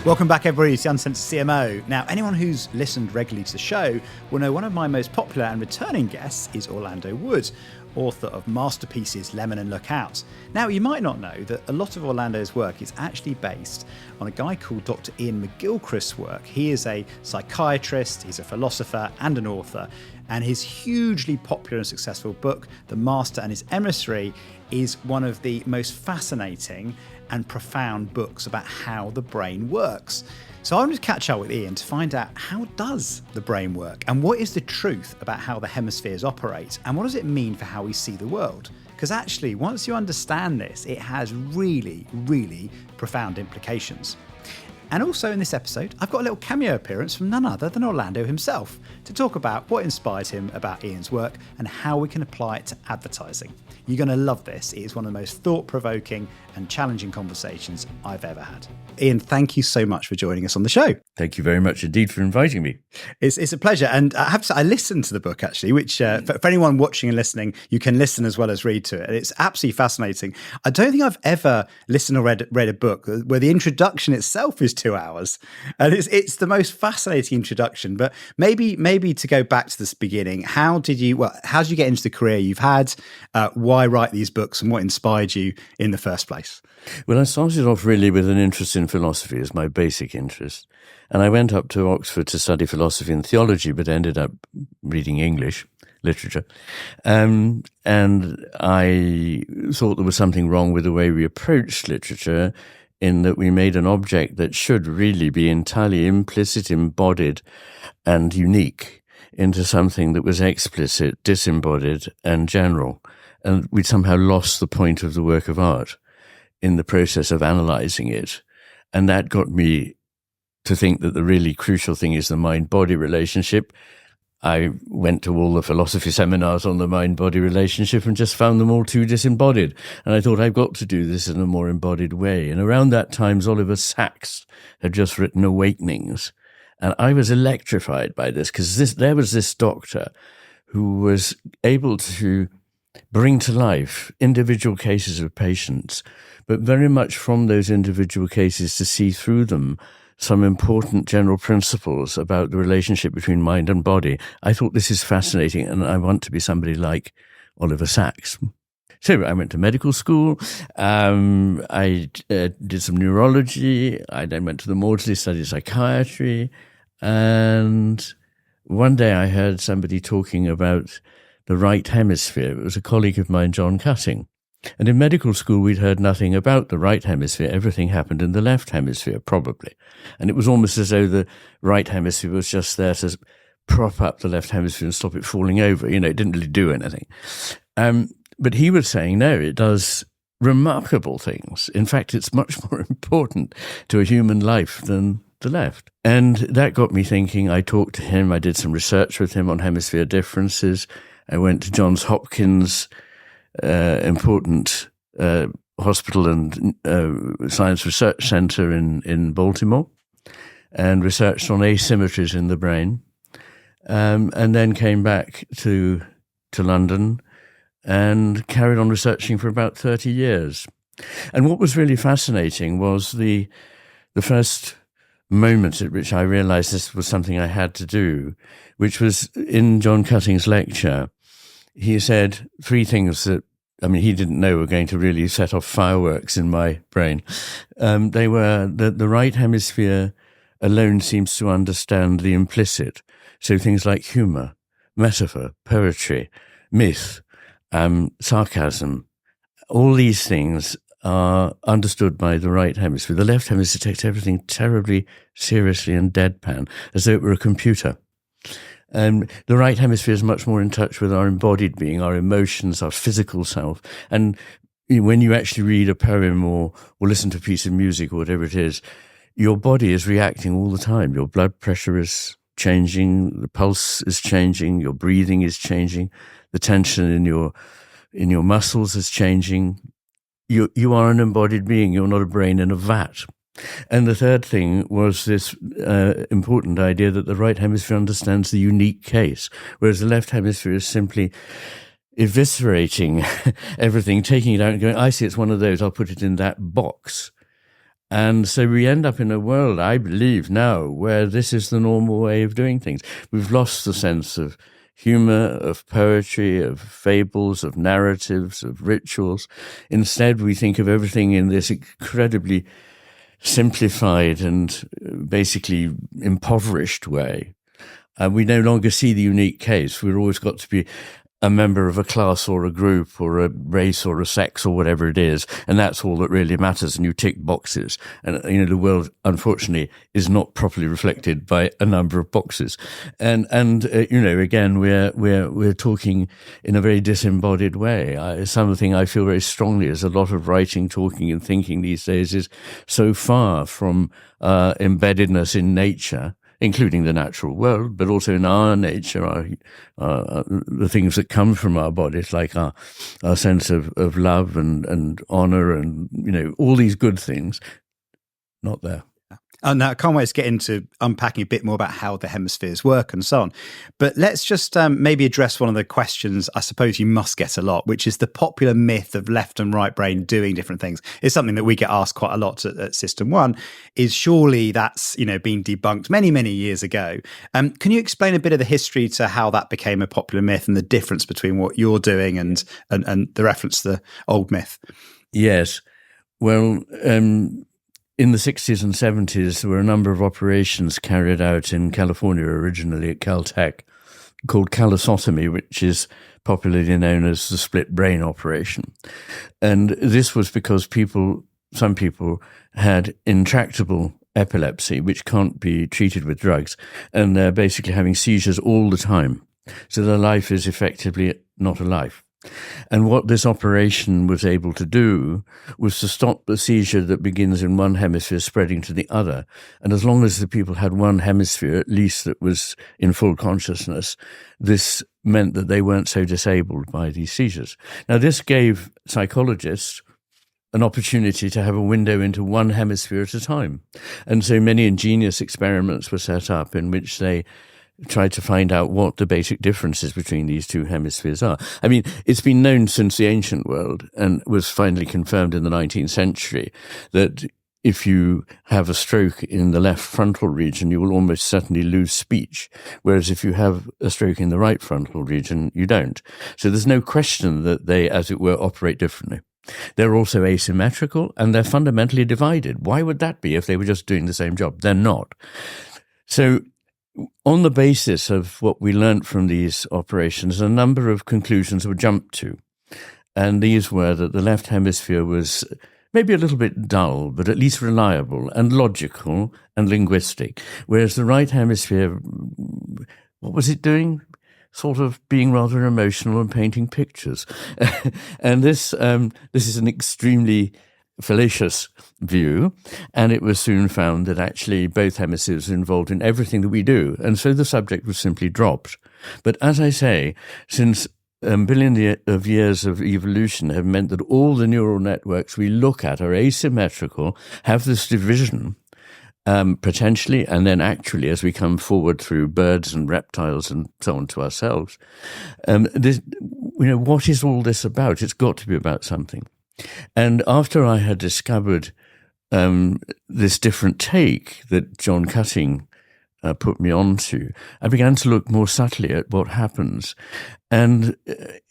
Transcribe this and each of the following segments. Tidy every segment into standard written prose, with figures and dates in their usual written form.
Welcome back, everybody, to the Uncensored CMO. Now, anyone who's listened regularly to the show will know one of my most popular and returning guests is Orlando Wood, author of masterpieces Lemon and Look Out. Now, you might not know that a lot of Orlando's work is actually based on a guy called Dr. Iain McGilchrist's work. He is a psychiatrist, he's a philosopher and an author, and his hugely popular and successful book, The Master and His Emissary, is one of the most fascinating and profound books about how the brain works. So I wanted to catch up with Iain to find out, how does the brain work, and what is the truth about how the hemispheres operate, and what does it mean for how we see the world? Because actually, once you understand this, it has really, really profound implications. And also in this episode, I've got a little cameo appearance from none other than Orlando himself to talk about what inspired him about Iain's work and how we can apply it to advertising. You're going to love this. It is one of the most thought-provoking and challenging conversations I've ever had. Iain, thank you so much for joining us on the show. Thank you very much indeed for inviting me. It's a pleasure. And I have to say, I listened to the book, actually, which for anyone watching and listening, you can listen as well as read to it. And it's absolutely fascinating. I don't think I've ever listened or read a book where the introduction itself is 2 hours. And it's the most fascinating introduction. But maybe to go back to this beginning, how did you get into the career you've had? Why write these books, and what inspired you in the first place? Well, I started off really with an interest in philosophy as my basic interest. And I went up to Oxford to study philosophy and theology, but ended up reading English literature. And I thought there was something wrong with the way we approached literature, in that we made an object that should really be entirely implicit, embodied, and unique into something that was explicit, disembodied, and general. And we'd somehow lost the point of the work of art in the process of analysing it. And that got me to think that the really crucial thing is the mind-body relationship. I went to all the philosophy seminars on the mind-body relationship and just found them all too disembodied. And I thought, I've got to do this in a more embodied way. And around that time, Oliver Sacks had just written Awakenings. And I was electrified by this, because there was this doctor who was able to bring to life individual cases of patients, but very much from those individual cases to see through them some important general principles about the relationship between mind and body. I thought, this is fascinating, and I want to be somebody like Oliver Sacks. So I went to medical school. I did some neurology. I then went to the Maudsley, studied psychiatry. And one day I heard somebody talking about the right hemisphere. It was a colleague of mine, John Cutting. And in medical school, we'd heard nothing about the right hemisphere. Everything happened in the left hemisphere, probably. And it was almost as though the right hemisphere was just there to prop up the left hemisphere and stop it falling over. You know, it didn't really do anything. But he was saying, no, it does remarkable things. In fact, it's much more important to a human life than the left. And that got me thinking. I talked to him. I did some research with him on hemisphere differences. I went to Johns Hopkins, important hospital and science research center in Baltimore, and researched on asymmetries in the brain, and then came back to London and carried on researching for about 30 years. And what was really fascinating was the first moment at which I realized this was something I had to do, which was in John Cutting's lecture. He said three things that, he didn't know were going to really set off fireworks in my brain. They were that the right hemisphere alone seems to understand the implicit. So things like humor, metaphor, poetry, myth, sarcasm, all these things are understood by the right hemisphere. The left hemisphere takes everything terribly seriously and deadpan, as though it were a computer. The right hemisphere is much more in touch with our embodied being, our emotions, our physical self. And when you actually read a poem or listen to a piece of music or whatever it is, your body is reacting all the time. Your blood pressure is changing, the pulse is changing, your breathing is changing, the tension in your muscles is changing. You are an embodied being. You're not a brain in a vat. And the third thing was this important idea that the right hemisphere understands the unique case, whereas the left hemisphere is simply eviscerating everything, taking it out and going, I see it's one of those, I'll put it in that box. And so we end up in a world, I believe now, where this is the normal way of doing things. We've lost the sense of humor, of poetry, of fables, of narratives, of rituals. Instead, we think of everything in this incredibly simplified and basically impoverished way. We no longer see the unique case. We've always got to be a member of a class or a group or a race or a sex or whatever it is, and that's all that really matters, and you tick boxes. And the world, unfortunately, is not properly reflected by a number of boxes. And again, we're talking in a very disembodied way. Something I feel very strongly is a lot of writing, talking, and thinking these days is so far from embeddedness in nature, including the natural world, but also in our nature, the things that come from our bodies, like our sense of love and honor and, all these good things, not there. And now I can't wait to get into unpacking a bit more about how the hemispheres work and so on. But let's just maybe address one of the questions I suppose you must get a lot, which is the popular myth of left and right brain doing different things. It's something that we get asked quite a lot at System 1, is surely that's, been debunked many, many years ago. Can you explain a bit of the history to how that became a popular myth and the difference between what you're doing and the reference to the old myth? Yes. Well, in the 60s and 70s, there were a number of operations carried out in California, originally at Caltech, called callosotomy, which is popularly known as the split brain operation. And this was because some people had intractable epilepsy, which can't be treated with drugs, and they're basically having seizures all the time. So their life is effectively not a life. And what this operation was able to do was to stop the seizure that begins in one hemisphere spreading to the other. And as long as the people had one hemisphere, at least, that was in full consciousness, this meant that they weren't so disabled by these seizures. Now, this gave psychologists an opportunity to have a window into one hemisphere at a time. And so many ingenious experiments were set up in which they tried to find out what the basic differences between these two hemispheres are. I mean, it's been known since the ancient world and was finally confirmed in the 19th century that if you have a stroke in the left frontal region, you will almost certainly lose speech, whereas if you have a stroke in the right frontal region, you don't. So there's no question that they, as it were, operate differently. They're also asymmetrical and they're fundamentally divided. Why would that be if they were just doing the same job? They're not. So on the basis of what we learnt from these operations, a number of conclusions were jumped to. And these were that the left hemisphere was maybe a little bit dull, but at least reliable and logical and linguistic. Whereas the right hemisphere, what was it doing? Sort of being rather emotional and painting pictures. And this is an extremely fallacious view, and it was soon found that actually both hemispheres are involved in everything that we do, and so the subject was simply dropped. But as I say, since a billion of years of evolution have meant that all the neural networks we look at are asymmetrical, have this division, potentially, and then actually as we come forward through birds and reptiles and so on to ourselves, what is all this about? It's got to be about something. And after I had discovered this different take that John Cutting put me onto, I began to look more subtly at what happens. And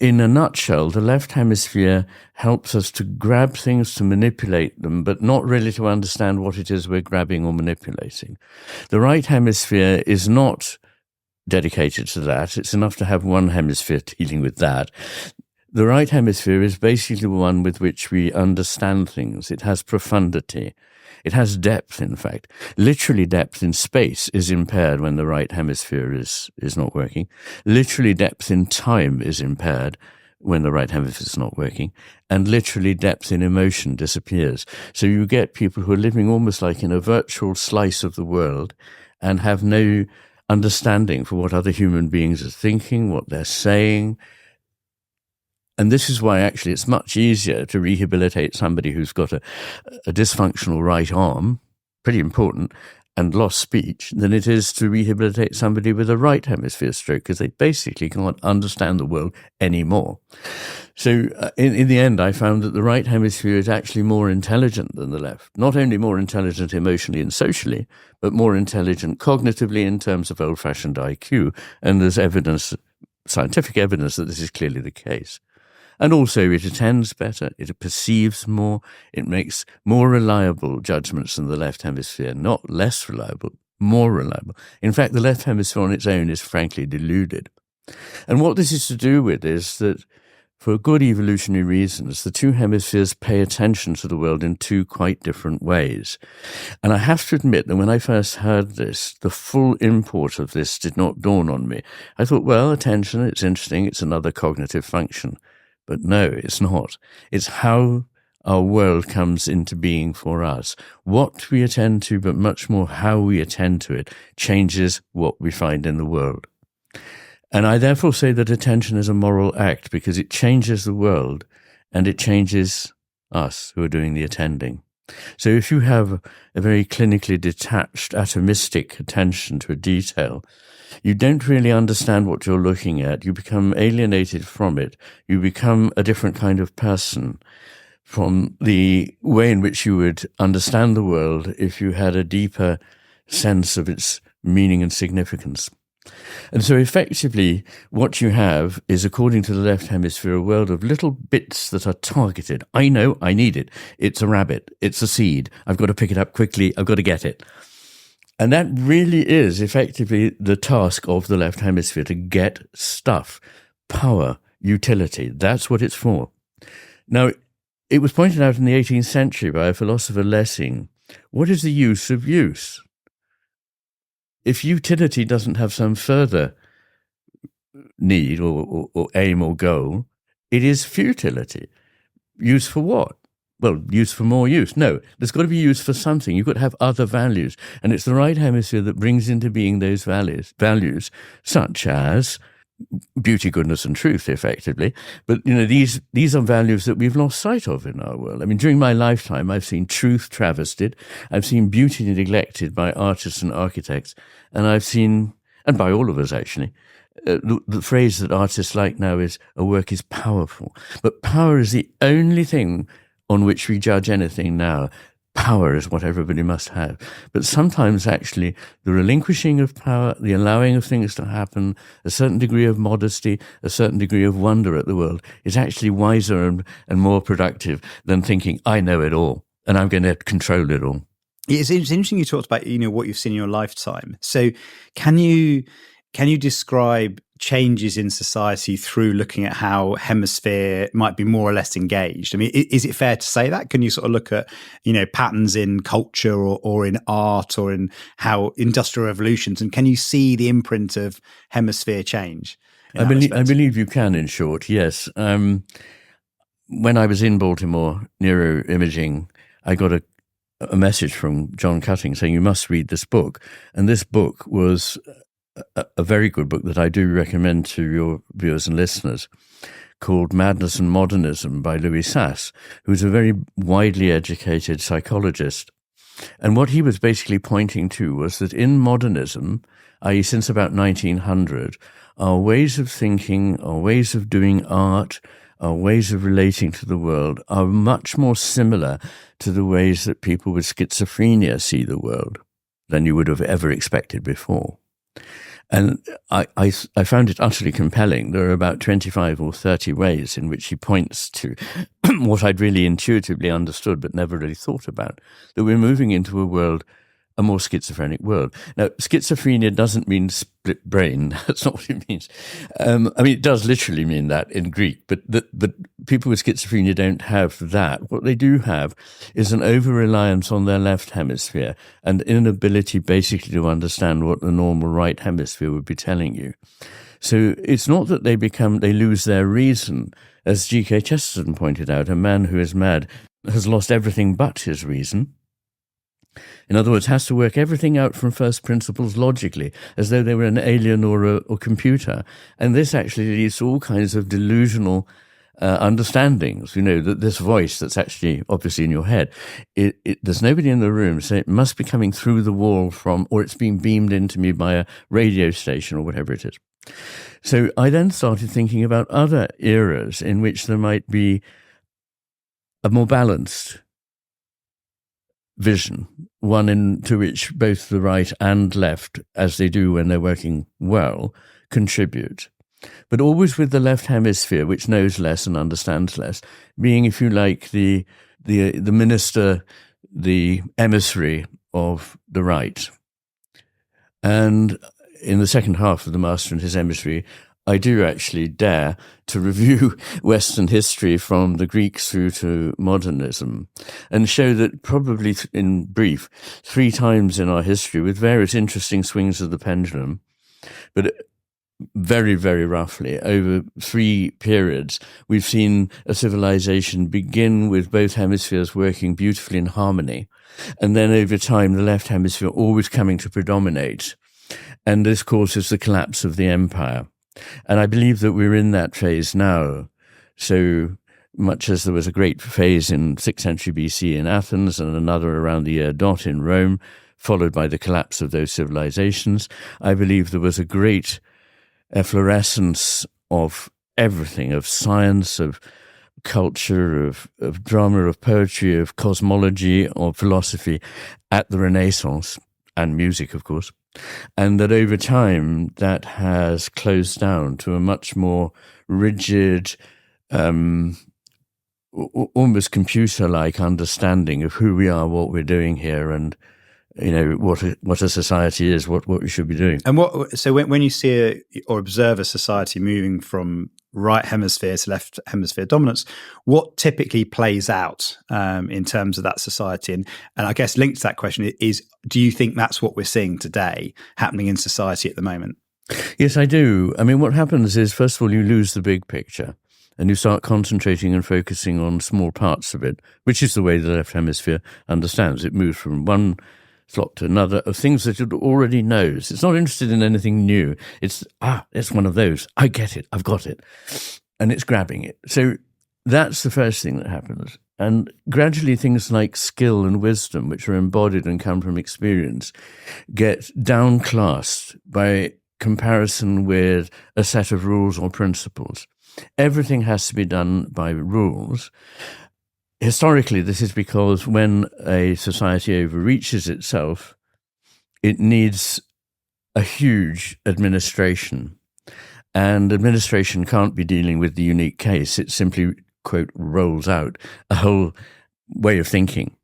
in a nutshell, the left hemisphere helps us to grab things, to manipulate them, but not really to understand what it is we're grabbing or manipulating. The right hemisphere is not dedicated to that. It's enough to have one hemisphere dealing with that. The right hemisphere is basically the one with which we understand things. It has profundity. It has depth, in fact. Literally depth in space is impaired when the right hemisphere is not working. Literally depth in time is impaired when the right hemisphere is not working. And literally depth in emotion disappears. So you get people who are living almost like in a virtual slice of the world and have no understanding for what other human beings are thinking, what they're saying. And this is why actually it's much easier to rehabilitate somebody who's got a dysfunctional right arm, pretty important, and lost speech than it is to rehabilitate somebody with a right hemisphere stroke, because they basically can't understand the world anymore. So in the end, I found that the right hemisphere is actually more intelligent than the left. Not only more intelligent emotionally and socially, but more intelligent cognitively in terms of old-fashioned IQ. And there's evidence, scientific evidence, that this is clearly the case. And also it attends better, it perceives more, it makes more reliable judgments than the left hemisphere, not less reliable, more reliable. In fact, the left hemisphere on its own is frankly deluded. And what this is to do with is that for good evolutionary reasons, the two hemispheres pay attention to the world in two quite different ways. And I have to admit that when I first heard this, the full import of this did not dawn on me. I thought, well, attention, it's interesting, it's another cognitive function. But no, it's not. It's how our world comes into being for us. What we attend to, but much more how we attend to it, changes what we find in the world. And I therefore say that attention is a moral act because it changes the world and it changes us who are doing the attending. So if you have a very clinically detached, atomistic attention to a detail, you don't really understand what you're looking at. You become alienated from it. You become a different kind of person from the way in which you would understand the world if you had a deeper sense of its meaning and significance. And so effectively, what you have is, according to the left hemisphere, a world of little bits that are targeted. I know, I need it. It's a rabbit. It's a seed. I've got to pick it up quickly. I've got to get it. And that really is effectively the task of the left hemisphere, to get stuff, power, utility. That's what it's for. Now, it was pointed out in the 18th century by a philosopher, Lessing, what is the use of use? If utility doesn't have some further need or aim or goal, it is futility. Use for what? Well, use for more use. No, there's got to be use for something. You've got to have other values. And it's the right hemisphere that brings into being those values such as beauty, goodness, and truth, effectively. But, these are values that we've lost sight of in our world. I mean, during my lifetime, I've seen truth travestied. I've seen beauty neglected by artists and architects. And I've seen, and by all of us, actually, the phrase that artists like now is, a work is powerful. But power is the only thing on which we judge anything now. Power is what everybody must have. But sometimes, actually, the relinquishing of power, the allowing of things to happen, a certain degree of modesty, a certain degree of wonder at the world is actually wiser and more productive than thinking, I know it all and I'm going to control it all. It's interesting you talked about, what you've seen in your lifetime. So can you describe changes in society through looking at how hemisphere might be more or less engaged? I mean, is it fair to say that? Can you sort of look at, patterns in culture or in art or in how industrial revolutions, and can you see the imprint of hemisphere change? I believe you can, in short, yes. When I was in Baltimore neuroimaging, I got a message from John Cutting saying, you must read this book. And this book was a very good book that I do recommend to your viewers and listeners, called Madness and Modernism by Louis Sass, who's a very widely educated psychologist. And what he was basically pointing to was that in modernism, i.e. since about 1900, our ways of thinking, our ways of doing art, our ways of relating to the world are much more similar to the ways that people with schizophrenia see the world than you would have ever expected before. And I found it utterly compelling. There are about 25 or 30 ways in which he points to what I'd really intuitively understood but never really thought about, that we're moving into a world, a more schizophrenic world. Now, schizophrenia doesn't mean split brain. That's not what it means. It does literally mean that in Greek, but people with schizophrenia don't have that. What they do have is an over-reliance on their left hemisphere and inability basically to understand what the normal right hemisphere would be telling you. So it's not that they lose their reason. As G.K. Chesterton pointed out, a man who is mad has lost everything but his reason. In other words, has to work everything out from first principles logically, as though they were an alien or a computer. And this actually leads to all kinds of delusional understandings, that this voice that's actually obviously in your head, there's nobody in the room, so it must be coming through the wall or it's being beamed into me by a radio station or whatever it is. So I then started thinking about other eras in which there might be a more balanced vision, one into which both the right and left, as they do when they're working well, contribute. But always with the left hemisphere, which knows less and understands less, being, if you like, the minister, the emissary of the right. And in the second half of the Master and His Emissary, I do actually dare to review Western history from the Greeks through to modernism and show that probably, in brief, 3 times in our history, with various interesting swings of the pendulum, but very, very roughly, over 3 periods, we've seen a civilization begin with both hemispheres working beautifully in harmony. And then over time, the left hemisphere always coming to predominate. And this causes the collapse of the empire. And I believe that we're in that phase now. So much as there was a great phase in 6th century BC in Athens and another around the year dot in Rome, followed by the collapse of those civilizations, I believe there was a great efflorescence of everything, of science, of culture, of drama, of poetry, of cosmology, of philosophy at the Renaissance, and music, of course. And that over time, that has closed down to a much more rigid, almost computer-like understanding of who we are, what we're doing here, and what a society is, what we should be doing. And so when you see or observe a society moving from right hemisphere to left hemisphere dominance, what typically plays out in terms of that society? And I guess linked to that question is, do you think that's what we're seeing today happening in society at the moment? Yes, I do. I mean, what happens is, first of all, you lose the big picture and you start concentrating and focusing on small parts of it, which is the way the left hemisphere understands. It moves from one flock to another of things that it already knows. It's not interested in anything new. It's one of those. I get it. I've got it. And it's grabbing it. So that's the first thing that happens. And gradually things like skill and wisdom, which are embodied and come from experience, get downclassed by comparison with a set of rules or principles. Everything has to be done by rules. Historically, this is because when a society overreaches itself, it needs a huge administration. And administration can't be dealing with the unique case. It simply, quote, rolls out a whole way of thinking,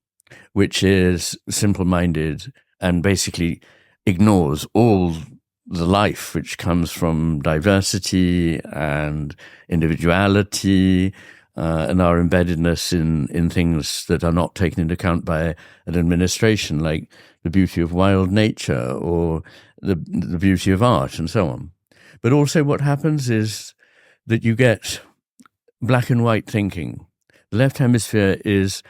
which is simple-minded and basically ignores all the life which comes from diversity and individuality, and our embeddedness in things that are not taken into account by an administration, like the beauty of wild nature or the beauty of art and so on. But also what happens is that you get black and white thinking. The left hemisphere it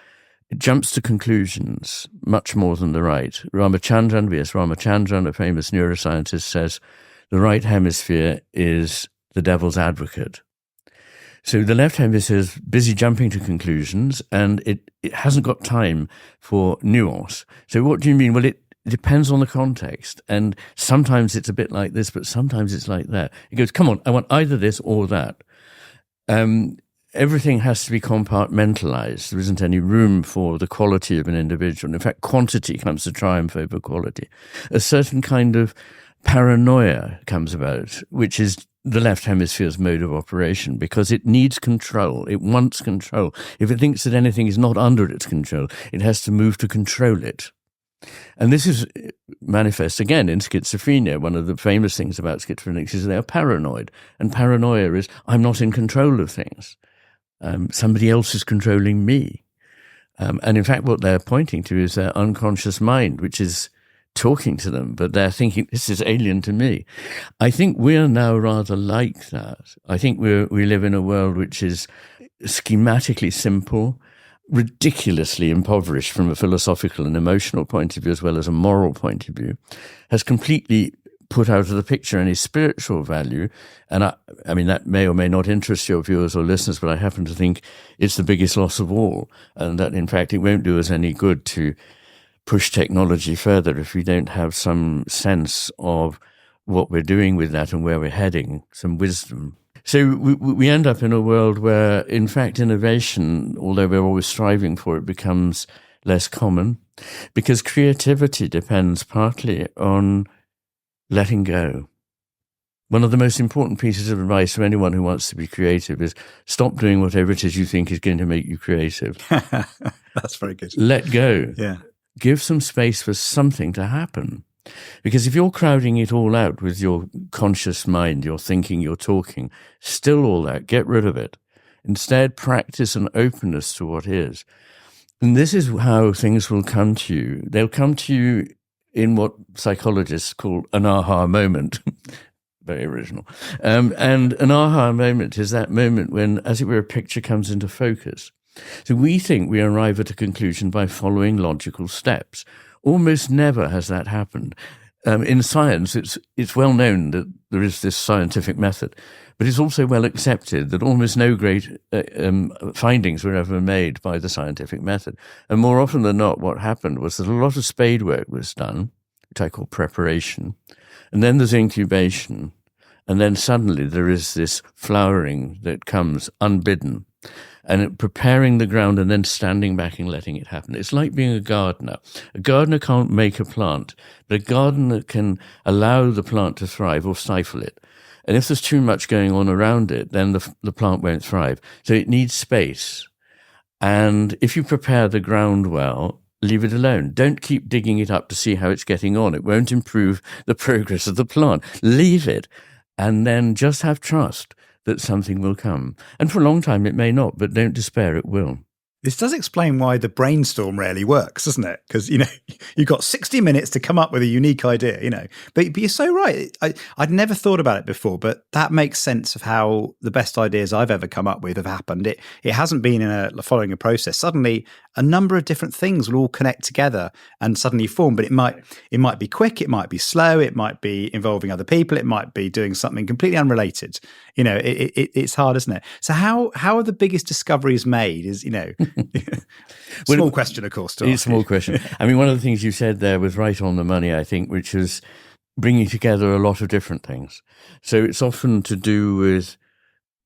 jumps to conclusions much more than the right. V.S. Ramachandran, a famous neuroscientist, says the right hemisphere is the devil's advocate. So the left hemisphere is busy jumping to conclusions, and it hasn't got time for nuance. So what do you mean? Well, it depends on the context, and sometimes it's a bit like this, but sometimes it's like that. It goes, come on, I want either this or that. Everything has to be compartmentalized. There isn't any room for the quality of an individual. In fact, quantity comes to triumph over quality. A certain kind of paranoia comes about, which is the left hemisphere's mode of operation, because it needs control. It wants control. If it thinks that anything is not under its control, it has to move to control it. And this is manifest again in schizophrenia. One of the famous things about schizophrenics is they are paranoid. And paranoia is, I'm not in control of things. Somebody else is controlling me. And in fact, what they're pointing to is their unconscious mind, which is talking to them, but they're thinking, this is alien to me. I think we're now rather like that. I think we live in a world which is schematically simple, ridiculously impoverished from a philosophical and emotional point of view, as well as a moral point of view, has completely put out of the picture any spiritual value. And I mean, that may or may not interest your viewers or listeners, but I happen to think it's the biggest loss of all. And that, in fact, it won't do us any good to push technology further if we don't have some sense of what we're doing with that and where we're heading, some wisdom. So we end up in a world where, in fact, innovation, although we're always striving for it, becomes less common, because creativity depends partly on letting go. One of the most important pieces of advice to anyone who wants to be creative is stop doing whatever it is you think is going to make you creative. That's very good. Let go. Yeah. Give some space for something to happen. Because if you're crowding it all out with your conscious mind, your thinking, your talking, still all that, get rid of it. Instead, practice an openness to what is. And this is how things will come to you. They'll come to you in what psychologists call an aha moment. Very original. And an aha moment is that moment when, as it were, a picture comes into focus. So we think we arrive at a conclusion by following logical steps. Almost never has that happened. In science, it's well known that there is this scientific method, but it's also well accepted that almost no great findings were ever made by the scientific method. And more often than not, what happened was that a lot of spade work was done, which I call preparation, and then there's incubation, and then suddenly there is this flowering that comes unbidden, and preparing the ground and then standing back and letting it happen. It's like being a gardener. A gardener can't make a plant, but a gardener can allow the plant to thrive or stifle it. And if there's too much going on around it, then the plant won't thrive. So it needs space. And if you prepare the ground well, leave it alone. Don't keep digging it up to see how it's getting on. It won't improve the progress of the plant. Leave it, and then just have trust that something will come. And for a long time it may not, but don't despair, it will. This does explain why the brainstorm rarely works, doesn't it? Because, you've got 60 minutes to come up with a unique idea, But you're so right. I'd never thought about it before, but that makes sense of how the best ideas I've ever come up with have happened. It hasn't been following a process. Suddenly, a number of different things will all connect together and suddenly form. But it might be quick, it might be slow, it might be involving other people, it might be doing something completely unrelated. It's hard, isn't it? So how are the biggest discoveries made? Is small question, of course. It's a small question. I mean, one of the things you said there was right on the money, I think, which is bringing together a lot of different things. So it's often to do with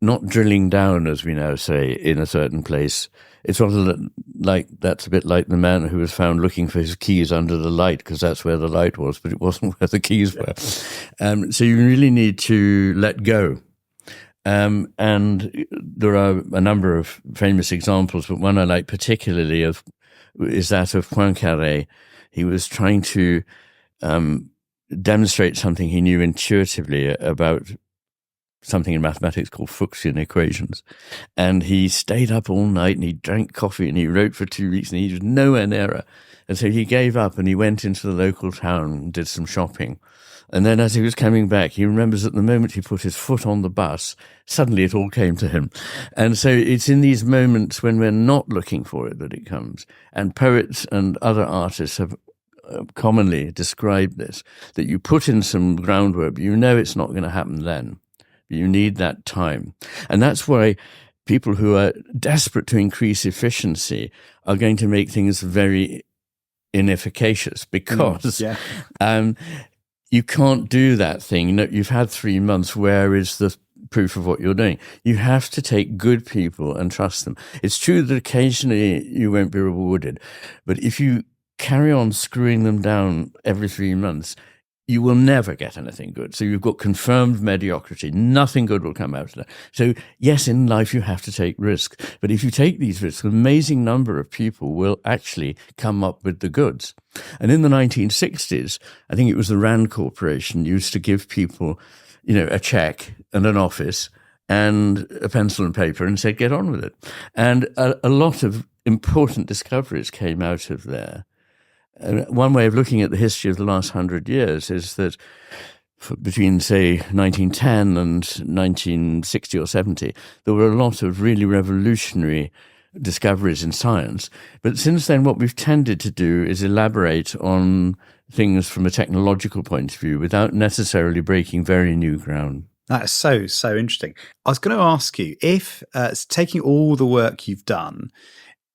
not drilling down, as we now say, in a certain place. It's sort of like, that's a bit like the man who was found looking for his keys under the light, because that's where the light was, but it wasn't where the keys were. So you really need to let go. And there are a number of famous examples, but one I like particularly is that of Poincaré. He was trying to demonstrate something he knew intuitively about something in mathematics called Fuchsian equations. And he stayed up all night and he drank coffee and he wrote for 2 weeks and he was nowhere near it. And so he gave up and he went into the local town and did some shopping. And then as he was coming back, he remembers at the moment he put his foot on the bus, suddenly it all came to him. And so it's in these moments when we're not looking for it that it comes. And poets and other artists have commonly described this, that you put in some groundwork, but it's not going to happen then. You need that time. And that's why people who are desperate to increase efficiency are going to make things very inefficacious, because you can't do that thing. You've had 3 months. Where is the proof of what you're doing? You have to take good people and trust them. It's true that occasionally you won't be rewarded, but if you carry on screwing them down every 3 months, you will never get anything good. So you've got confirmed mediocrity. Nothing good will come out of that. So yes, in life you have to take risks. But if you take these risks, an amazing number of people will actually come up with the goods. And in the 1960s, I think it was the Rand Corporation used to give people, a check and an office and a pencil and paper and said, get on with it. And a lot of important discoveries came out of there. One way of looking at the history of the last 100 years is that between, say, 1910 and 1960 or 70, there were a lot of really revolutionary discoveries in science. But since then, what we've tended to do is elaborate on things from a technological point of view without necessarily breaking very new ground. That is so, so interesting. I was going to ask you, if taking all the work you've done,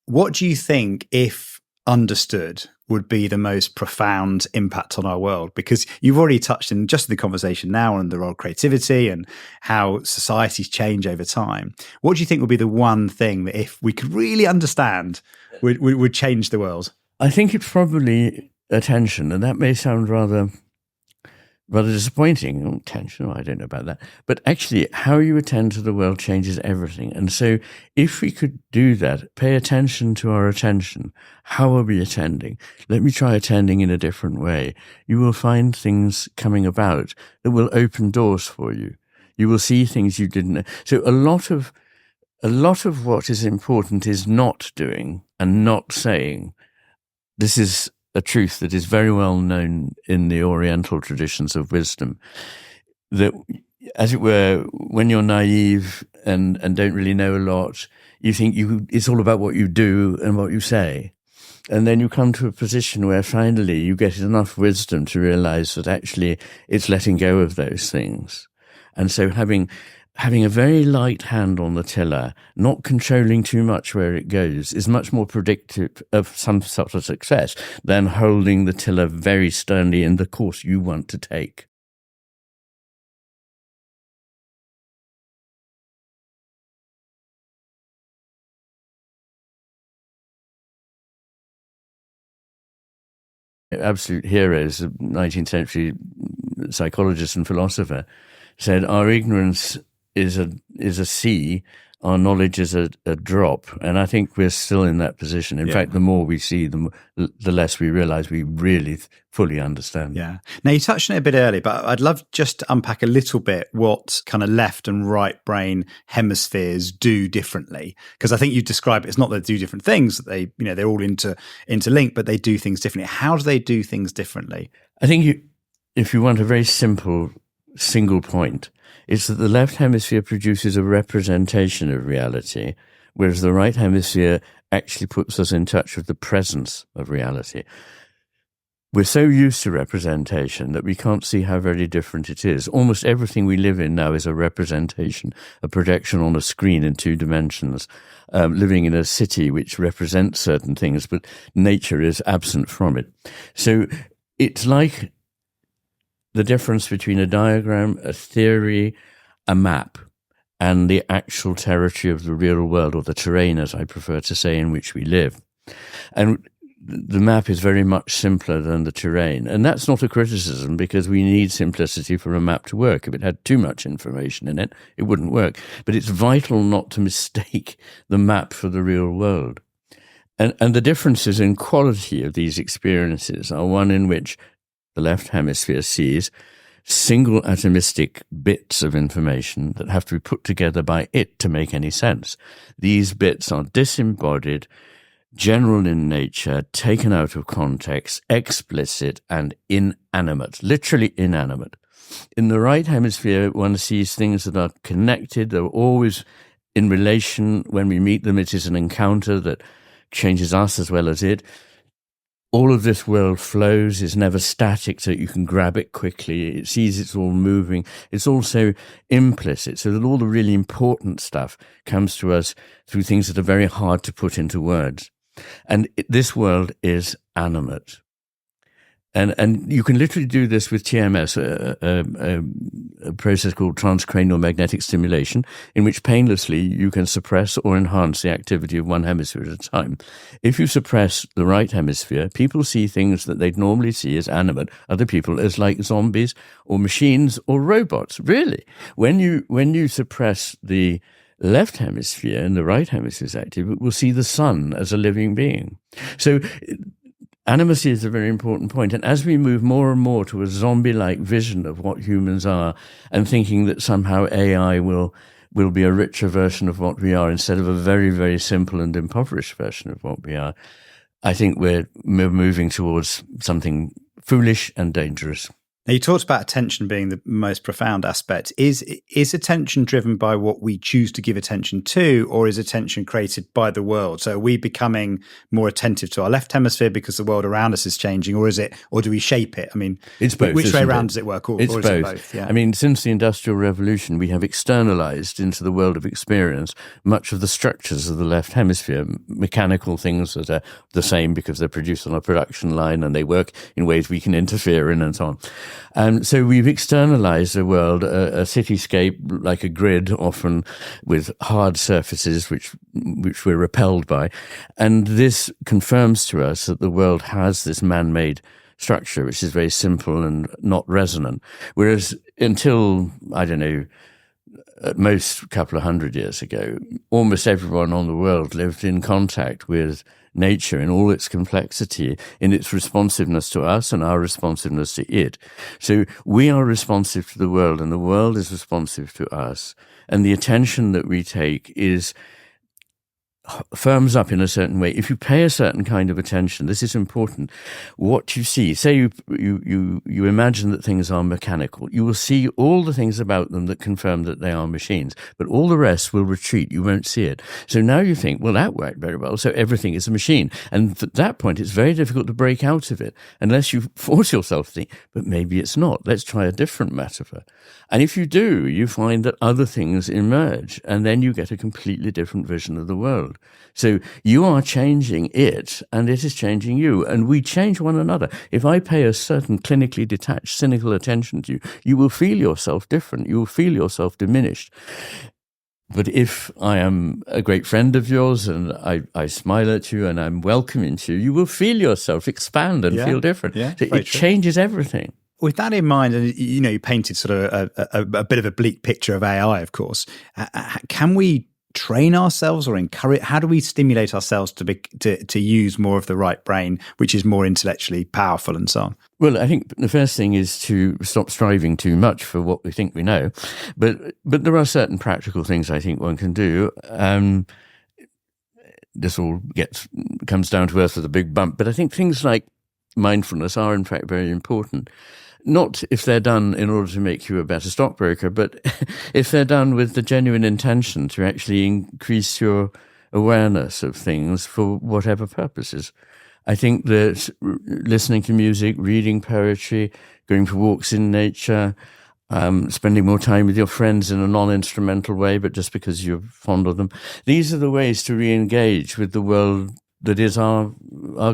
what do you think, if understood, would be the most profound impact on our world? Because you've already touched in just the conversation now on the role of creativity and how societies change over time. What do you think would be the one thing that, if we could really understand, would change the world? I think it's probably attention, and that may sound rather disappointing. Attention, I don't know about that. But actually, how you attend to the world changes everything. And so if we could do that, pay attention to our attention. How are we attending? Let me try attending in a different way. You will find things coming about that will open doors for you. You will see things you didn't know. So a lot of what is important is not doing and not saying. This is a truth that is very well known in the Oriental traditions of wisdom, that, as it were, when you're naive and don't really know a lot, you think it's all about what you do and what you say. And then you come to a position where finally you get enough wisdom to realize that actually it's letting go of those things. And so having a very light hand on the tiller, not controlling too much where it goes, is much more predictive of some sort of success than holding the tiller very sternly in the course you want to take. Absolute heroes, a 19th century psychologist and philosopher, said our ignorance is a sea, our knowledge is a drop. And I think we're still in that position. In fact, the more we see, the less we realize we really fully understand. Yeah. Now, you touched on it a bit earlier, but I'd love just to unpack a little bit what kind of left and right brain hemispheres do differently. Because I think you describe it, it's not that they do different things, that they're all interlinked, but they do things differently. How do they do things differently? I think if you want a very simple single point, it's that the left hemisphere produces a representation of reality, whereas the right hemisphere actually puts us in touch with the presence of reality. We're so used to representation that we can't see how very different it is. Almost everything we live in now is a representation, a projection on a screen in 2 dimensions, living in a city which represents certain things, but nature is absent from it. So it's like the difference between a diagram, a theory, a map, and the actual territory of the real world, or the terrain, as I prefer to say, in which we live. And the map is very much simpler than the terrain. And that's not a criticism, because we need simplicity for a map to work. If it had too much information in it, it wouldn't work. But it's vital not to mistake the map for the real world. And the differences in quality of these experiences are one in which the left hemisphere sees single atomistic bits of information that have to be put together by it to make any sense. These bits are disembodied, general in nature, taken out of context, explicit and inanimate, literally inanimate. In the right hemisphere, one sees things that are connected, they're always in relation. When we meet them, it is an encounter that changes us as well as it. All of this world flows, is never static, so you can grab it quickly. It sees it's all moving. It's also implicit, so that all the really important stuff comes to us through things that are very hard to put into words. And this world is animate. And you can literally do this with TMS, a process called transcranial magnetic stimulation, in which painlessly you can suppress or enhance the activity of one hemisphere at a time. If you suppress the right hemisphere, people see things that they'd normally see as animate, other people as like zombies or machines or robots. Really, when you suppress the left hemisphere and the right hemisphere is active, we'll see the sun as a living being. So animacy is a very important point. And as we move more and more to a zombie-like vision of what humans are, and thinking that somehow AI will be a richer version of what we are instead of a very, very simple and impoverished version of what we are, I think we're moving towards something foolish and dangerous. Now, you talked about attention being the most profound aspect. Is attention driven by what we choose to give attention to, or is attention created by the world? So are we becoming more attentive to our left hemisphere because the world around us is changing, or do we shape it? I mean, it's both. Which way around does it work? Or it's is both. It both? Yeah. I mean, since the Industrial Revolution, we have externalized into the world of experience much of the structures of the left hemisphere, mechanical things that are the same because they're produced on a production line and they work in ways we can interfere in and so on. So we've externalized the world, a cityscape like a grid, often with hard surfaces which we're repelled by. And this confirms to us that the world has this man-made structure, which is very simple and not resonant. Whereas until, I don't know, at most a couple of hundred years ago, almost everyone on the world lived in contact with nature in all its complexity, in its responsiveness to us and our responsiveness to it. So we are responsive to the world and the world is responsive to us. And the attention that we take firms up in a certain way. If you pay a certain kind of attention, this is important. What you see, say you imagine that things are mechanical, you will see all the things about them that confirm that they are machines, but all the rest will retreat. You won't see it. So now you think, well, that worked very well, so everything is a machine. And at that point, it's very difficult to break out of it unless you force yourself to think, but maybe it's not. Let's try a different metaphor. And if you do, you find that other things emerge, and then you get a completely different vision of the world. So you are changing it, and it is changing you, and we change one another. If I pay a certain clinically detached, cynical attention to you, you will feel yourself different. You will feel yourself diminished. But if I am a great friend of yours and I smile at you and I'm welcoming to you, you will feel yourself expand and feel different. Yeah, so it changes everything. With that in mind, and you painted sort of a bit of a bleak picture of AI, of course. Can we train ourselves or encourage? How do we stimulate ourselves to use more of the right brain, which is more intellectually powerful and so on? Well, I think the first thing is to stop striving too much for what we think we know. But there are certain practical things I think one can do. This all comes down to earth with a big bump. But I think things like mindfulness are in fact very important. Not if they're done in order to make you a better stockbroker, but if they're done with the genuine intention to actually increase your awareness of things for whatever purposes. I think that listening to music, reading poetry, going for walks in nature, spending more time with your friends in a non-instrumental way, but just because you're fond of them, these are the ways to re-engage with the world that is our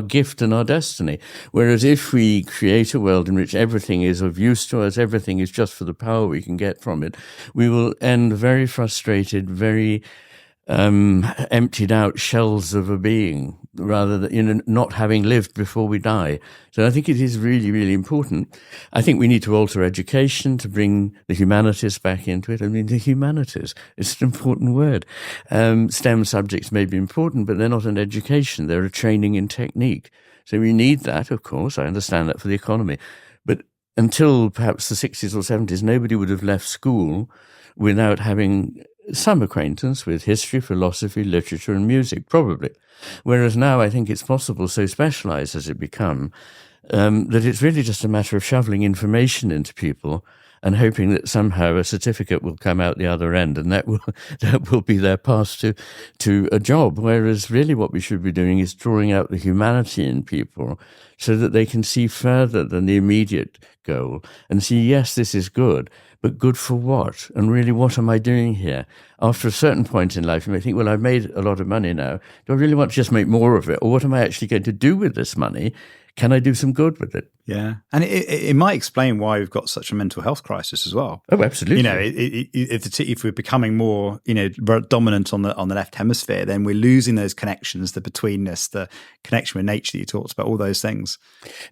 gift and our destiny. Whereas if we create a world in which everything is of use to us, everything is just for the power we can get from it, we will end very frustrated, very emptied out shells of a being, rather than not having lived before we die. So I think it is really, really important. I think we need to alter education to bring the humanities back into it. I mean, the humanities, it's an important word. STEM subjects may be important, but they're not an education. They're a training in technique. So we need that, of course. I understand that for the economy. But until perhaps the 60s or 70s, nobody would have left school without having some acquaintance with history, philosophy, literature, and music, probably. Whereas now I think it's possible, so specialized has it become, that it's really just a matter of shoveling information into people and hoping that somehow a certificate will come out the other end, and that will be their path to a job. Whereas really what we should be doing is drawing out the humanity in people so that they can see further than the immediate goal and see, yes, this is good, but good for what? And really, what am I doing here? After a certain point in life, you may think, well, I've made a lot of money now. Do I really want to just make more of it? Or what am I actually going to do with this money? Can I do some good with it? Yeah. And it might explain why we've got such a mental health crisis as well. Oh, absolutely. If we're becoming more, dominant on the left hemisphere, then we're losing those connections, the betweenness, the connection with nature that you talked about, all those things.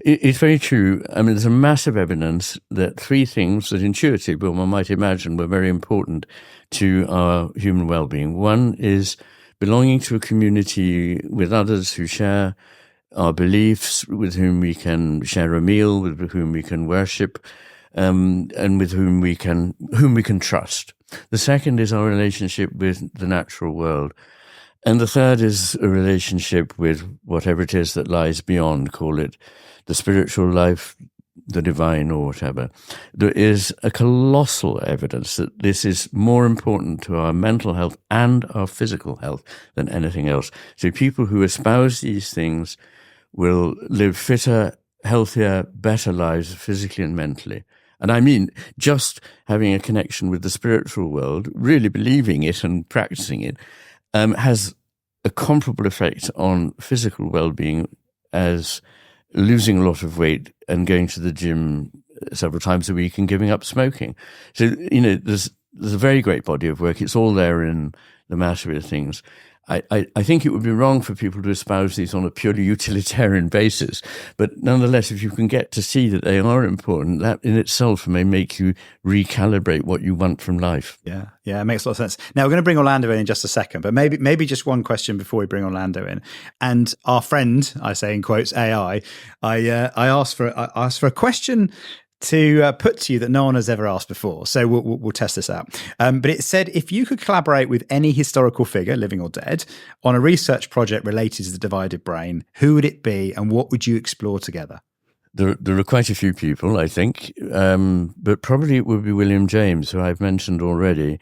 It's very true. I mean, there's a massive evidence that three things that intuitively one might imagine were very important to our human well-being. One is belonging to a community with others who share our beliefs, with whom we can share a meal, with whom we can worship, and with whom we can trust. The second is our relationship with the natural world. And the third is a relationship with whatever it is that lies beyond, call it the spiritual life, the divine or whatever, there is a colossal evidence that this is more important to our mental health and our physical health than anything else. So people who espouse these things will live fitter, healthier, better lives physically and mentally. And I mean, just having a connection with the spiritual world, really believing it and practicing it, has a comparable effect on physical well-being as losing a lot of weight and going to the gym several times a week and giving up smoking. So, there's a very great body of work. It's all there in the Mastery of Things. I think it would be wrong for people to espouse these on a purely utilitarian basis. But nonetheless, if you can get to see that they are important, that in itself may make you recalibrate what you want from life. Yeah, it makes a lot of sense. Now, we're going to bring Orlando in just a second, but maybe just one question before we bring Orlando in. And our friend, I say in quotes, AI, I asked for a question to put to you that no one has ever asked before. So we'll test this out. But it said, if you could collaborate with any historical figure, living or dead, on a research project related to the divided brain, who would it be and what would you explore together? There are quite a few people, I think, but probably it would be William James, who I've mentioned already.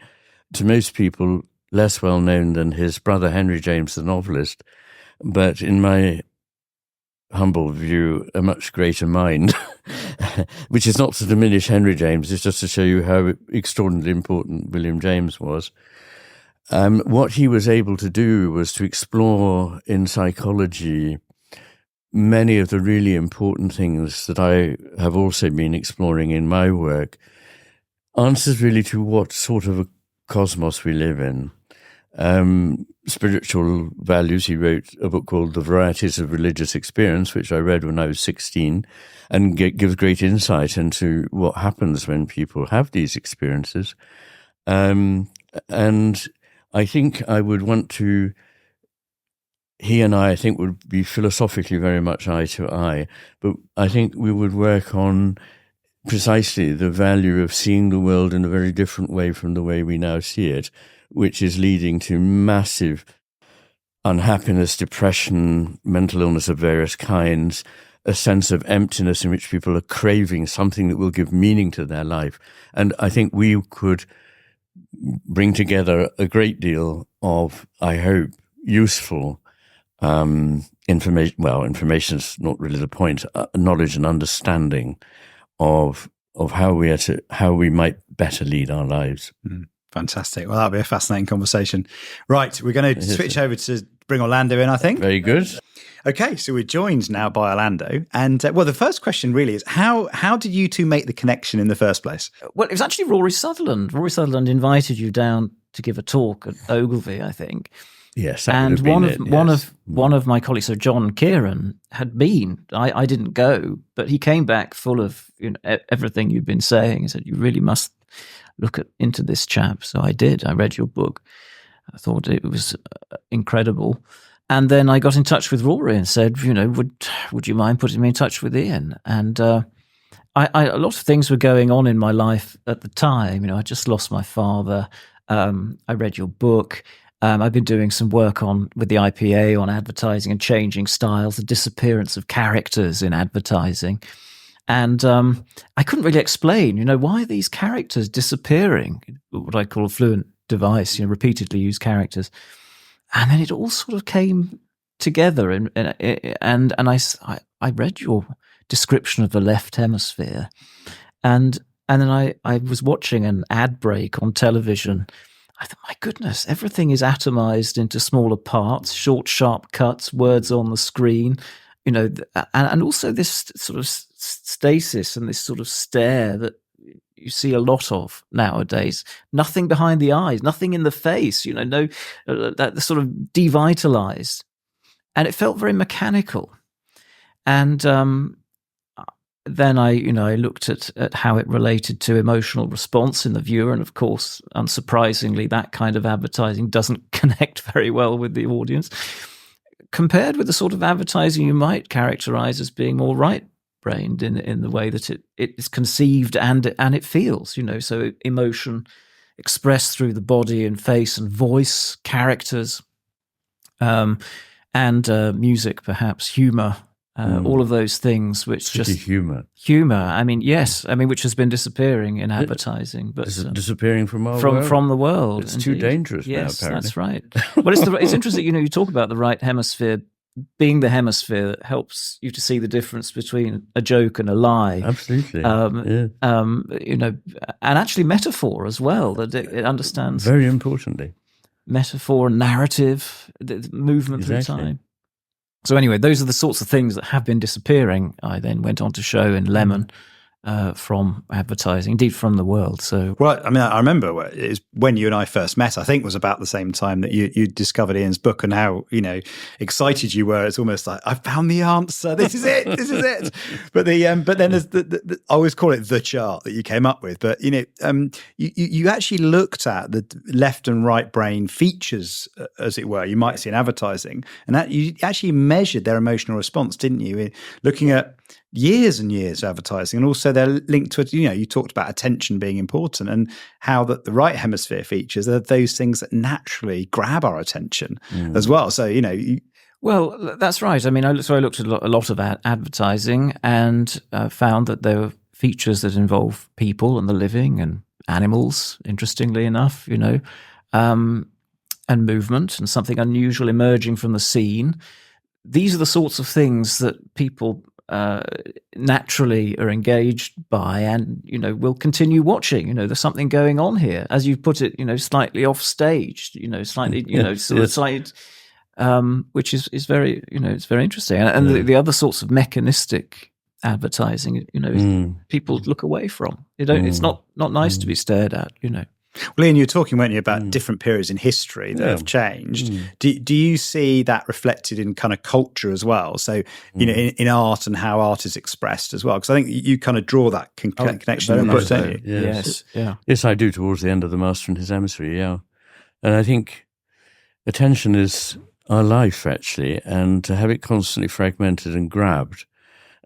To most people, less well known than his brother Henry James, the novelist, but in my humble view, a much greater mind, which is not to diminish Henry James, it's just to show you how extraordinarily important William James was. What he was able to do was to explore in psychology many of the really important things that I have also been exploring in my work, answers really to what sort of a cosmos we live in. Spiritual values. He wrote a book called The Varieties of Religious Experience, which I read when I was 16, and gives great insight into what happens when people have these experiences. And I think I would want to, he and I think, would be philosophically very much eye to eye, but I think we would work on precisely the value of seeing the world in a very different way from the way we now see it, which is leading to massive unhappiness, depression, mental illness of various kinds, a sense of emptiness in which people are craving something that will give meaning to their life. And I think we could bring together a great deal of, I hope, useful information. Well, information is not really the point. Knowledge and understanding of how we might better lead our lives. Mm. Fantastic. Well, that'll be a fascinating conversation. Right, we're going to switch over to bring Orlando in, I think. Very good. Okay, so we're joined now by Orlando. And, the first question really is, how did you two make the connection in the first place? Well, it was actually Rory Sutherland. Rory Sutherland invited you down to give a talk at Ogilvy, I think. Yes, and one of my colleagues, so John Kieran, had been. I didn't go, but he came back full of everything you've been saying. He said, you really must look into this chap. So I did. I read your book. I thought it was incredible. And then I got in touch with Rory and said, would you mind putting me in touch with Iain? And a lot of things were going on in my life at the time. I just lost my father. I read your book. I've been doing some work with the IPA on advertising and changing styles, the disappearance of characters in advertising. And I couldn't really explain, why are these characters disappearing? What I call a fluent device, repeatedly use characters. And then it all sort of came together. And I read your description of the left hemisphere. And then I was watching an ad break on television. I thought, my goodness, everything is atomized into smaller parts, short, sharp cuts, words on the screen, and also this sort of stasis and this sort of stare that you see a lot of nowadays. Nothing behind the eyes, nothing in the face, no, that sort of devitalized. And it felt very mechanical. And then I looked at how it related to emotional response in the viewer. And of course, unsurprisingly, that kind of advertising doesn't connect very well with the audience, compared with the sort of advertising you might characterize as being more right-brained in the way that it is conceived and it feels, so emotion expressed through the body and face and voice, characters, and music, perhaps, humor, all of those things, which City just humour. I mean, yes, I mean, which has been disappearing in advertising, but Disappearing from our world. From the world. It's indeed. too dangerous now, Yes, apparently. that's right. Well, it's interesting, you talk about the right hemisphere being the hemisphere that helps you to see the difference between a joke and a lie. Absolutely. And actually metaphor as well, that it understands Very importantly. metaphor and narrative, the movement through time. So anyway, those are the sorts of things that have been disappearing. I then went on to show in Lemon from advertising, indeed from the world. So, well, I mean, I remember when you and I first met. I think it was about the same time that you discovered Ian's book, and how excited you were. It's almost like, I found the answer. This is it. This is it. But then there's I always call it the chart that you came up with. But you actually looked at the left and right brain features, as it were. You might see in advertising, and that you actually measured their emotional response, didn't you? Looking at years and years of advertising, and also they're linked to it. You talked about attention being important, and how that the right hemisphere features are those things that naturally grab our attention as well. So well, that's right. I mean, I looked at a lot of advertising and found that there were features that involve people and the living and animals, interestingly enough, and movement and something unusual emerging from the scene. These are the sorts of things that people naturally are engaged by, and will continue watching. There's something going on here, as you put it. Slightly off stage. Slightly. Slightly, which is very. It's very interesting. And the other sorts of mechanistic advertising. People look away from. It's not nice to be stared at. Well, Ian, you were talking, weren't you, about different periods in history that have changed. Do you see that reflected in kind of culture as well? So, in art and how art is expressed as well? Because I think you kind of draw that connection in the book, don't you? Yes. Yeah. Yes, I do, towards the end of The Master and His Emissary, yeah. And I think attention is our life, actually, and to have it constantly fragmented and grabbed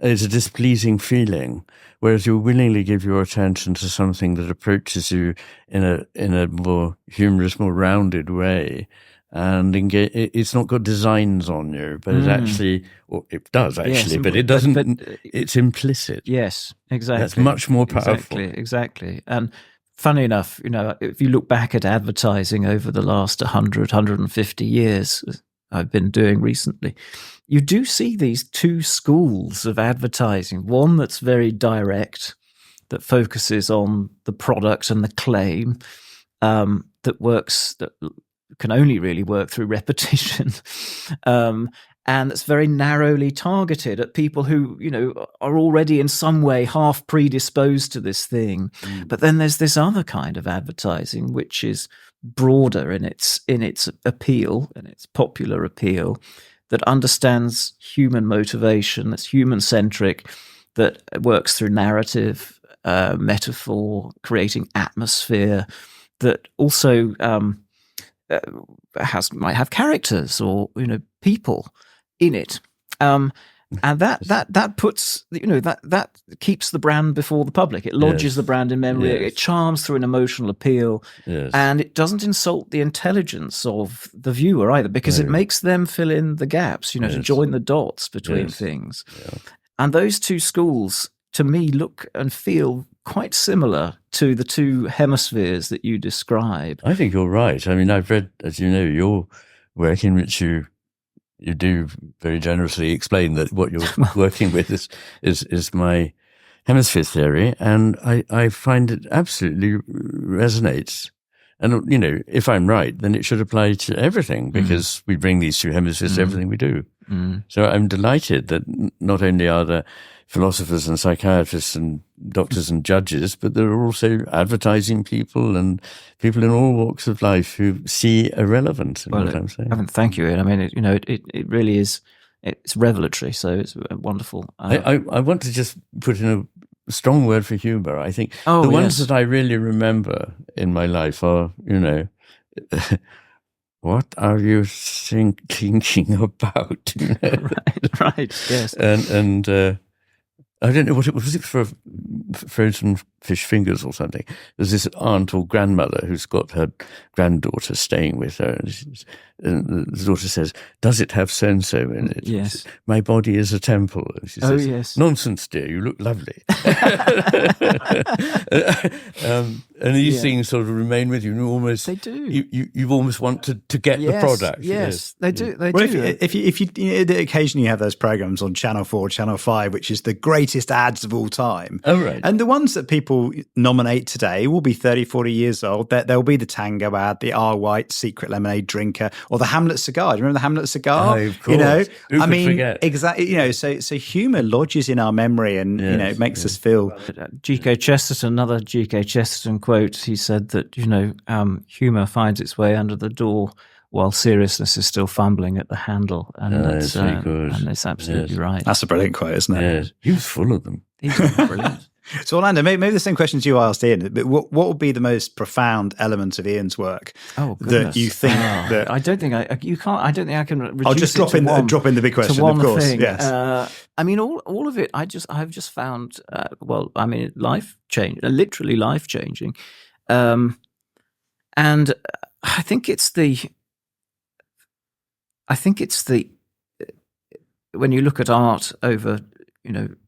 is a displeasing feeling, whereas you willingly give your attention to something that approaches you in a more humorous, more rounded way, and it's not got designs on you, but it actually, or it does actually, but it doesn't. But it's implicit. Yes, exactly. That's much more powerful. Exactly. And funny enough, if you look back at advertising over the last 100, 150 years, I've been doing recently, you do see these two schools of advertising. One that's very direct, that focuses on the product and the claim, that can only really work through repetition, and that's very narrowly targeted at people who are already in some way half predisposed to this thing. But then there's this other kind of advertising which is broader in its appeal, and its popular appeal, that understands human motivation, that's human-centric, that works through narrative, metaphor, creating atmosphere, that also might have characters or people in it, and that puts that keeps the brand before the public. It lodges the brand in memory. It charms through an emotional appeal, and it doesn't insult the intelligence of the viewer either, because it makes them fill in the gaps, to join the dots between things. And those two schools, to me, look and feel quite similar to the two hemispheres that you describe. I think you're right. I mean, I've read, as you know, your work in which you do very generously explain that what you're working with is my hemisphere theory, and I find it absolutely resonates. And if I'm right, then it should apply to everything, because we bring these two hemispheres to everything we do. So I'm delighted that not only are there philosophers and psychiatrists and doctors and judges, but there are also advertising people and people in all walks of life who see a relevance in what I'm saying. Thank you, Ian. I mean, it really is. It's revelatory, so it's wonderful. I want to just put in a strong word for humour. I think the ones that I really remember in my life are, what are you thinking about? Right, yes. And I don't know what it was. It for frozen fish fingers or something. There's this aunt or grandmother who's got her granddaughter staying with her, and And the daughter says, "Does it have so-and-so in it?" Yes. "My body is a temple." And she says, yes. "Nonsense, dear, you look lovely." And these things sort of remain with you. And almost, they do. You almost want to get the product. Yes, they do. They Well, do. if you occasionally have those programs on Channel 4, Channel 5, which is the greatest ads of all time. Oh, right. And the ones that people nominate today will be 30, 40 years old. There'll be the Tango ad, the R. White secret lemonade drinker, or the Hamlet cigar. Do you remember the Hamlet cigar? Oh, of course. Who could forget? Exactly. So humour lodges in our memory, and it makes us feel. G.K. Chesterton, another G.K. Chesterton quote, he said that, humour finds its way under the door while seriousness is still fumbling at the handle. And that's very good. And it's absolutely right. That's a brilliant quote, isn't it? Yes. He was full of them. He's brilliant. So Orlando, maybe the same questions you asked Iain, but what would be the most profound element of Iain's work that you think that I don't think I don't think I can reduce I'll just drop in the big question, one of course. Thing. Yes. I mean, all of it. I've just found. Life change, literally life changing, and I think it's the. When you look at art over,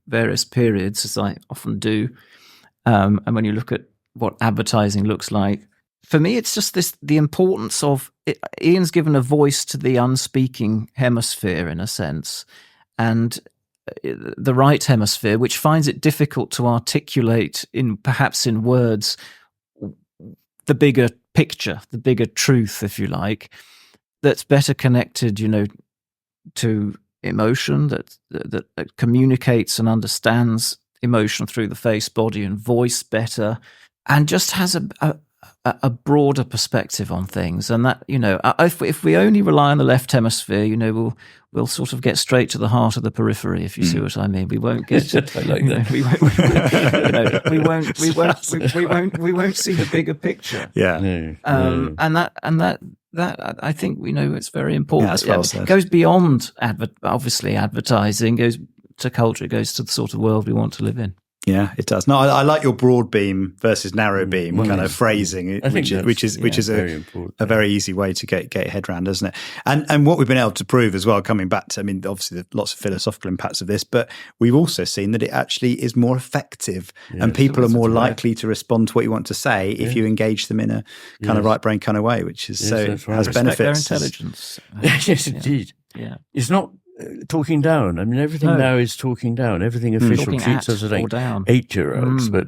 various periods, as I often do, and when you look at what advertising looks like, for me, it's just the importance of it. Iain's given a voice to the unspeaking hemisphere, in a sense, and the right hemisphere, which finds it difficult to articulate perhaps in words the bigger picture, the bigger truth, if you like, that's better connected, to emotion, that communicates and understands emotion through the face, body, and voice better, and just has a broader perspective on things. And that, if we only rely on the left hemisphere, we'll sort of get straight to the heart of the periphery, if you see what I mean. We won't get to, I like that. we won't see the bigger picture. Yeah. And that I think it's very important. Yeah, that's well said. It goes beyond obviously advertising, goes to culture, goes to the sort of world we want to live in. Yeah, it does. No, I like your broad beam versus narrow beam kind of phrasing, which is a very easy way to get your head around, isn't it? And what we've been able to prove as well, coming back to, obviously there's lots of philosophical impacts of this, but we've also seen that it actually is more effective, and people are more likely to respond to what you want to say if you engage them in a kind of right brain kind of way, which is has benefits. Their intelligence. Yes, indeed. Yeah, it's not talking down. Everything now is talking down. Everything official treats us as 8-year-olds, but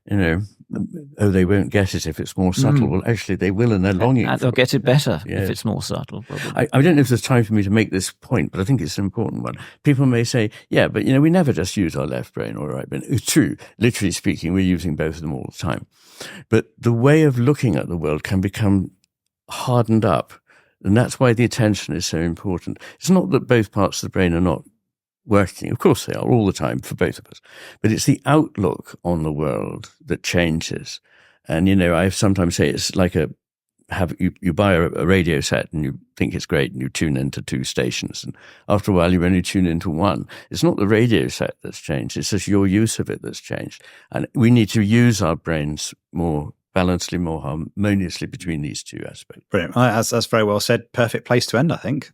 they won't get it if it's more subtle. Well, actually, they will, and they're longing. And they'll get it better if it's more subtle. Probably. I don't know if there's time for me to make this point, but I think it's an important one. People may say, "Yeah, but we never just use our left brain or right brain." It's true. Literally speaking, we're using both of them all the time. But the way of looking at the world can become hardened up. And that's why the attention is so important. It's not that both parts of the brain are not working. Of course they are all the time for both of us. But it's the outlook on the world that changes. And, I sometimes say it's like you buy a radio set and you think it's great and you tune into 2 stations. And after a while, you only tune into 1. It's not the radio set that's changed. It's just your use of it that's changed. And we need to use our brains more balancedly, more harmoniously between these 2 aspects. Brilliant. That's very well said. Perfect place to end, I think.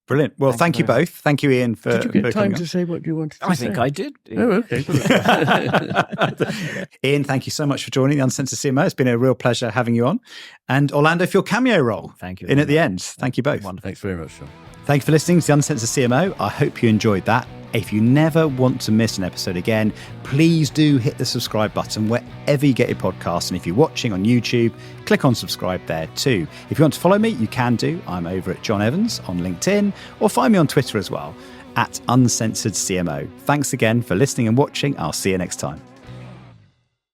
Brilliant. Well, thank you both. Thank you, Iain, for Did you get time to say what you wanted to say? I think I did. Oh, okay. Iain, thank you so much for joining the Uncensored CMO. It's been a real pleasure having you on. And Orlando, for your cameo role. Thank you. In at the end. Thank you both. Wonderful. Thanks very much, Sean. Thank you for listening to the Uncensored CMO. I hope you enjoyed that. If you never want to miss an episode again, please do hit the subscribe button wherever you get your podcasts. And if you're watching on YouTube, click on subscribe there too. If you want to follow me, you can do. I'm over at John Evans on LinkedIn, or find me on Twitter as well, at Uncensored CMO. Thanks again for listening and watching. I'll see you next time.